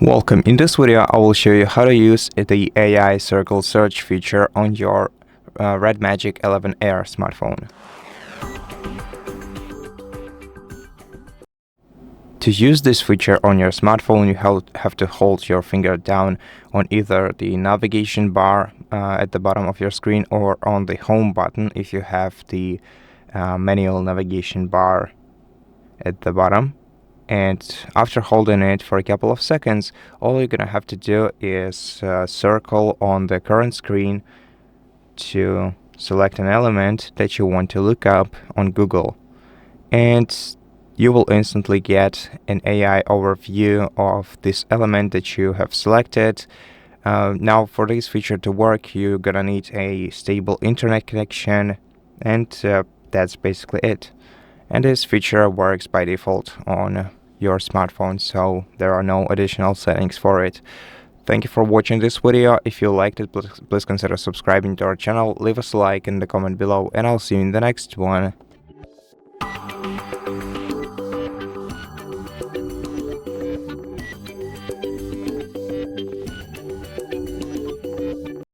Welcome. In this video, I will show you how to use the AI circle search feature on your RedMagic 11 Air smartphone. To use this feature on your smartphone, you have to hold your finger down on either the navigation bar at the bottom of your screen or on the home button if you have the manual navigation bar at the bottom. And after holding it for a couple of seconds, all you're gonna have to do is circle on the current screen to select an element that you want to look up on Google, and you will instantly get an AI overview of this element that you have selected. Now, for this feature to work, you're gonna need a stable internet connection, and that's basically it. And this feature works by default on your smartphone, so there are no additional settings for it. Thank you for watching this video. If you liked it, please consider subscribing to our channel, leave us a like in the comment below, and I'll see you in the next one.